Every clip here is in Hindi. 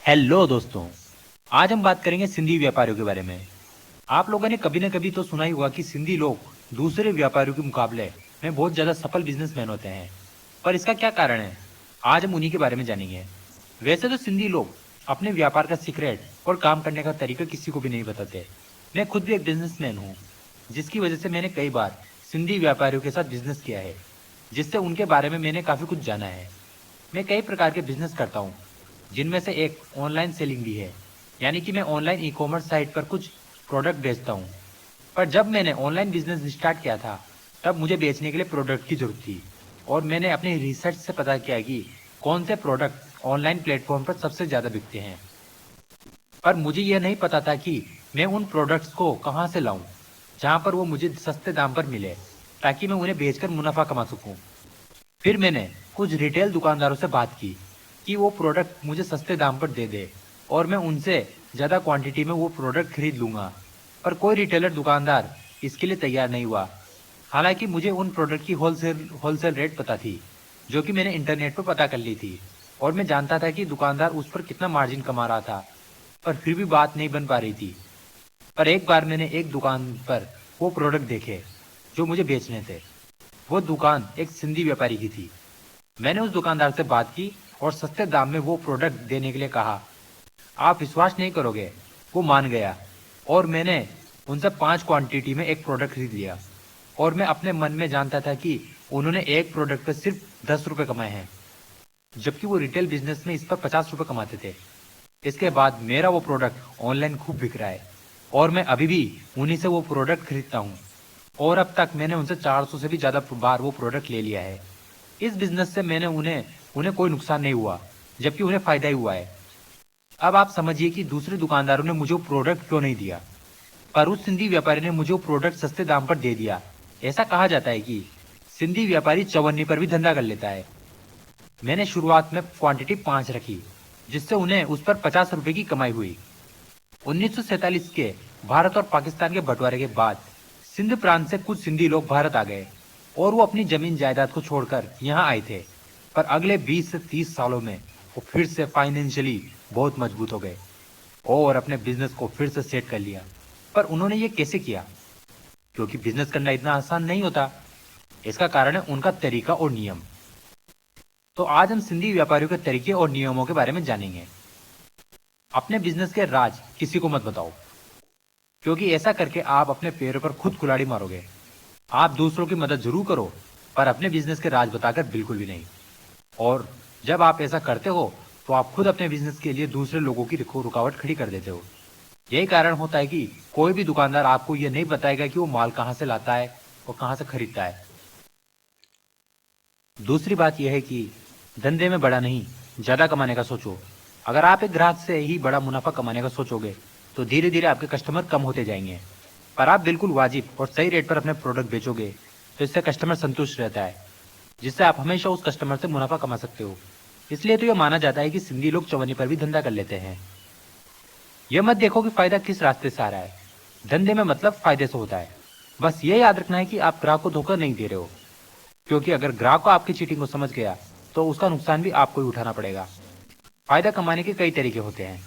हेलो दोस्तों। आज हम बात करेंगे सिंधी व्यापारियों के बारे में। आप लोगों ने कभी न कभी तो सुना ही होगा कि सिंधी लोग दूसरे व्यापारियों के मुकाबले में बहुत ज्यादा सफल बिजनेसमैन होते हैं। पर इसका क्या कारण है, आज हम उन्हीं के बारे में जानेंगे। वैसे तो सिंधी लोग अपने व्यापार का सीक्रेट और काम करने का तरीका किसी को भी नहीं बताते। मैं खुद भी एक बिजनेसमैन हूँ, जिसकी वजह से मैंने कई बार सिंधी व्यापारियों के साथ बिजनेस किया है, जिससे उनके बारे में मैंने काफी कुछ जाना है। मैं कई प्रकार के बिजनेस करता हूँ, जिनमें से एक ऑनलाइन सेलिंग भी है, यानी कि मैं ऑनलाइन ई कॉमर्स साइट पर कुछ प्रोडक्ट बेचता हूँ। पर जब मैंने ऑनलाइन बिजनेस स्टार्ट किया था, तब मुझे बेचने के लिए प्रोडक्ट की जरूरत थी। और मैंने अपने रिसर्च से पता किया कि कौन से प्रोडक्ट ऑनलाइन प्लेटफॉर्म पर सबसे ज़्यादा बिकते हैं। पर मुझे यह नहीं पता था कि मैं उन प्रोडक्ट्स को कहाँ से लाऊं, जहाँ पर वो मुझे सस्ते दाम पर मिले, ताकि मैं उन्हें बेचकर मुनाफा कमा सकूं। फिर मैंने कुछ रिटेल दुकानदारों से बात की कि वो प्रोडक्ट मुझे सस्ते दाम पर दे दे और मैं उनसे ज़्यादा क्वांटिटी में वो प्रोडक्ट खरीद लूँगा। पर कोई रिटेलर दुकानदार इसके लिए तैयार नहीं हुआ। हालांकि मुझे उन प्रोडक्ट की होलसेल रेट पता थी, जो कि मैंने इंटरनेट पर पता कर ली थी। और मैं जानता था कि दुकानदार उस पर कितना मार्जिन कमा रहा था, पर फिर भी बात नहीं बन पा रही थी। पर एक बार मैंने एक दुकान पर वो प्रोडक्ट देखे जो मुझे बेचने थे। वो दुकान एक सिंधी व्यापारी की थी। मैंने उस दुकानदार से बात की और सस्ते दाम में वो प्रोडक्ट देने के लिए कहा। आप विश्वास नहीं करोगे, वो मान गया और मैंने उनसे 5 क्वांटिटी में एक प्रोडक्ट खरीद लिया। और मैं अपने मन में जानता था कि उन्होंने एक प्रोडक्ट पर सिर्फ 10 रुपए कमाए हैं, जबकि वो रिटेल बिजनेस में इस पर 50 रुपए कमाते थे। इसके बाद मेरा वो प्रोडक्ट ऑनलाइन खूब बिक रहा है और मैं अभी भी उन्हीं से वो प्रोडक्ट खरीदता हूँ। और अब तक मैंने उनसे 400 से भी ज़्यादा बार वो प्रोडक्ट ले लिया है। इस बिजनेस से मैंने उन्हें उन्हें कोई नुकसान नहीं हुआ, जबकि उन्हें फायदा ही हुआ है। अब आप समझिए कि दूसरे दुकानदारों ने मुझे वो प्रोडक्ट क्यों नहीं दिया, पर उस सिंधी व्यापारी ने मुझे वो प्रोडक्ट सस्ते दाम पर दे दिया। ऐसा कहा जाता है कि सिंधी व्यापारी चवन्नी पर भी धंधा कर लेता है। मैंने शुरुआत में क्वांटिटी 5 रखी, जिससे उन्हें उस पर 50 रुपए की कमाई हुई। 1947 के भारत और पाकिस्तान के बंटवारे के बाद सिंध प्रांत से कुछ सिंधी लोग भारत आ गए और वो अपनी जमीन जायदाद को छोड़कर यहाँ आए थे। पर अगले 20 से 30 सालों में वो फिर से फाइनेंशियली बहुत मजबूत हो गए और अपने बिजनेस को फिर से सेट कर लिया। पर उन्होंने ये कैसे किया? क्योंकि बिजनेस करना इतना आसान नहीं होता। इसका कारण है उनका तरीका और नियम। तो आज हम सिंधी व्यापारियों के तरीके और नियमों के बारे में जानेंगे। अपने बिजनेस के राज किसी को मत बताओ, क्योंकि ऐसा करके आप अपने पैरों पर खुद कुल्हाड़ी मारोगे। आप दूसरों की मदद जरूर करो, पर अपने बिजनेस के राज बताकर बिल्कुल भी नहीं। और जब आप ऐसा करते हो, तो आप खुद अपने बिजनेस के लिए दूसरे लोगों की रुकावट खड़ी कर देते हो। यही कारण होता है कि कोई भी दुकानदार आपको यह नहीं बताएगा कि वो माल कहाँ से लाता है और कहाँ से खरीदता है। दूसरी बात यह है कि धंधे में बड़ा नहीं, ज्यादा कमाने का सोचो। अगर आप एक ग्राहक से ही बड़ा मुनाफा कमाने का सोचोगे, तो धीरे धीरे आपके कस्टमर कम होते जाएंगे। पर आप बिल्कुल वाजिब और सही रेट पर अपने प्रोडक्ट बेचोगे, तो इससे कस्टमर संतुष्ट रहता है, जिससे आप हमेशा उस कस्टमर से मुनाफा कमा सकते हो। इसलिए तो यह माना जाता है कि सिंधी लोग चवन्नी पर भी धंधा कर लेते हैं। यह मत देखो कि फायदा किस रास्ते से आ रहा है। धंधे में मतलब फायदे से होता है। बस ये याद रखना है कि आप ग्राहक को धोखा नहीं दे रहे हो, क्योंकि अगर ग्राहक को आपकी चीटिंग को समझ गया, तो उसका नुकसान भी आपको ही उठाना पड़ेगा। फायदा कमाने के कई तरीके होते हैं।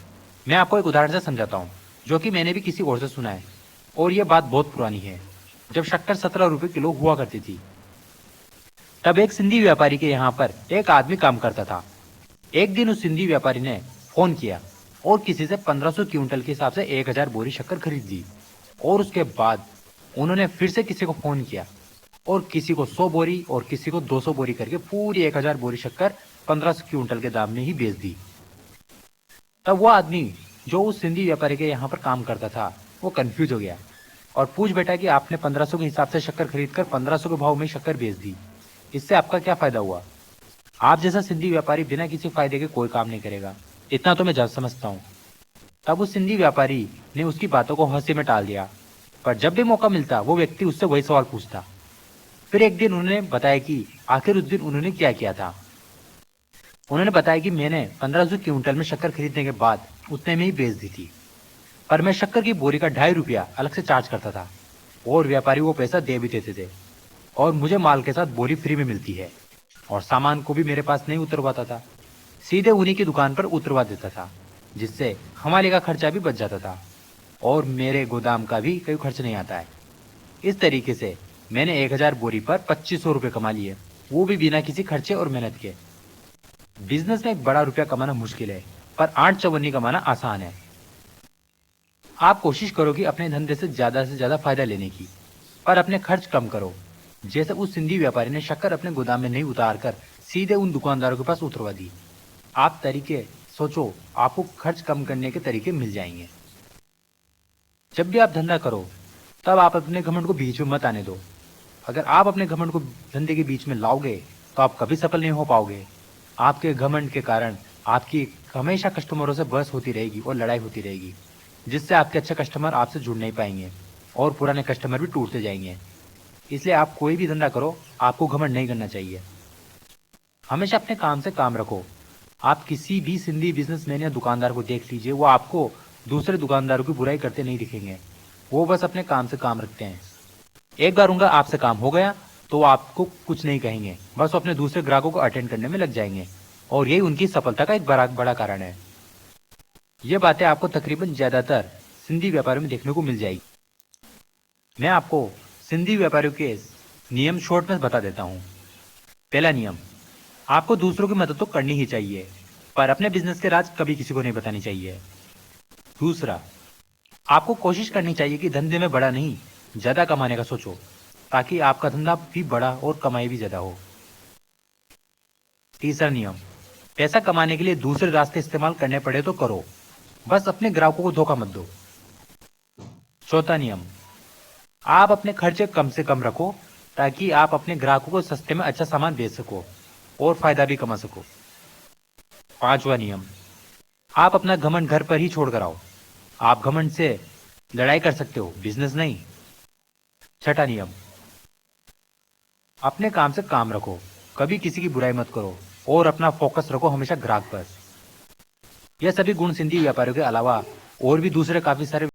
मैं आपको एक उदाहरण से समझाता हूँ, जो कि मैंने भी किसी और से सुना है। और यह बात बहुत पुरानी है, जब शक्कर 17 रुपए किलो हुआ करती थी। तब एक सिंधी व्यापारी के यहाँ पर एक आदमी काम करता था। एक दिन उस सिंधी व्यापारी ने फोन किया और किसी से 1500 क्विंटल के हिसाब से 1000 बोरी शक्कर खरीद ली। और उसके बाद उन्होंने फिर से किसी को फोन किया और किसी को 100 बोरी और किसी को 200 बोरी करके पूरी 1000 बोरी शक्कर 1500 क्विंटल के दाम में ही बेच दी। तब वो आदमी जो उस सिंधी व्यापारी के यहाँ पर काम करता था, वो कंफ्यूज हो गया और पूछ बैठा कि आपने 1500 के हिसाब से शक्कर खरीद कर 1500 के भाव में शक्कर बेच दी, इससे आपका क्या फायदा हुआ? आप जैसा सिंधी व्यापारी बिना किसी फायदे के कोई काम नहीं करेगा, इतना तो मैं समझता हूँ। तब उस सिंधी व्यापारी ने उसकी बातों को हंसी में टाल दिया। पर जब भी मौका मिलता, वो व्यक्ति उससे वही सवाल पूछता। फिर एक दिन उन्होंने बताया कि आखिर उस दिन उन्होंने क्या किया था। उन्होंने बताया कि मैंने 1500 क्विंटल में शक्कर खरीदने के बाद उतने में ही बेच दी थी, पर मैं शक्कर की बोरी का 2.5 रुपया अलग से चार्ज करता था और व्यापारी वो पैसा दे भी देते थे। और मुझे माल के साथ बोरी फ्री में मिलती है और सामान को भी मेरे पास नहीं उतरवाता था, सीधे उन्हीं की दुकान पर उतरवा देता था। जिससे हमारे का खर्चा भी बच जाता था और मेरे गोदाम का भी कोई खर्च नहीं आता है। इस तरीके से मैंने 1000 बोरी पर 2500 रुपये कमा लिए, वो भी बिना किसी खर्चे और मेहनत के। बिजनेस में एक बड़ा रुपया कमाना मुश्किल है, पर 8 चवन्नी कमाना आसान है। आप कोशिश करो कि अपने धंधे से ज्यादा फायदा लेने की, पर अपने खर्च कम करो। जैसे उस सिंधी व्यापारी ने शक्कर अपने गोदाम में नहीं उतार कर सीधे उन दुकानदारों के पास उतरवा दी। आप तरीके सोचो, आपको खर्च कम करने के तरीके मिल जाएंगे। जब भी आप धंधा करो, तब आप अपने घमंड को बीच में मत आने दो। अगर आप अपने घमंड को धंधे के बीच में लाओगे, तो आप कभी सफल नहीं हो पाओगे। आपके घमंड के कारण आपकी हमेशा कस्टमरों से बहस होती रहेगी और लड़ाई होती रहेगी, जिससे आपके अच्छे कस्टमर आपसे जुड़ नहीं पाएंगे और पुराने कस्टमर भी टूटते जाएंगे। इसलिए आप कोई भी धंधा करो, आपको घमंड नहीं करना चाहिए। हमेशा अपने काम से काम रखो। आप किसी भी सिंधी बिजनेसमैन या दुकानदार को देख लीजिए, वो आपको दूसरे दुकानदारों की बुराई करते नहीं दिखेंगे। वो बस अपने काम से काम रखते हैं। एक बार उनका आपसे काम हो गया तो वो आपको कुछ नहीं कहेंगे, बस वो अपने दूसरे ग्राहकों को अटेंड करने में लग जाएंगे और यही उनकी सफलता का एक बड़ा बड़ा कारण है। ये बातें आपको तकरीबन ज्यादातर सिंधी व्यापारियों में देखने को मिल जाएगी। मैं आपको सिंधी व्यापारियों के नियम शॉर्ट में बता देता हूँ। पहला नियम, आपको दूसरों की मदद तो करनी ही चाहिए, पर अपने बिजनेस के राज कभी किसी को नहीं बतानी चाहिए। दूसरा, आपको कोशिश करनी चाहिए कि धंधे में बड़ा नहीं, ज्यादा कमाने का सोचो, ताकि आपका धंधा भी बड़ा और कमाई भी ज्यादा हो। तीसरा नियम, पैसा कमाने के लिए दूसरे रास्ते इस्तेमाल करने पड़े तो करो, बस अपने ग्राहकों को धोखा मत दो। चौथा नियम, आप अपने खर्चे कम से कम रखो, ताकि आप अपने ग्राहकों को सस्ते में अच्छा सामान बेच सको और फायदा भी कमा सको। पांचवा नियम, आप अपना घमंड घर पर ही छोड़ कर आओ। आप घमंड से लड़ाई कर सकते हो, बिजनेस नहीं। छठा नियम, अपने काम से काम रखो, कभी किसी की बुराई मत करो और अपना फोकस रखो हमेशा ग्राहक पर। यह सभी गुण सिंधी व्यापारियों के अलावा और भी दूसरे काफी सारे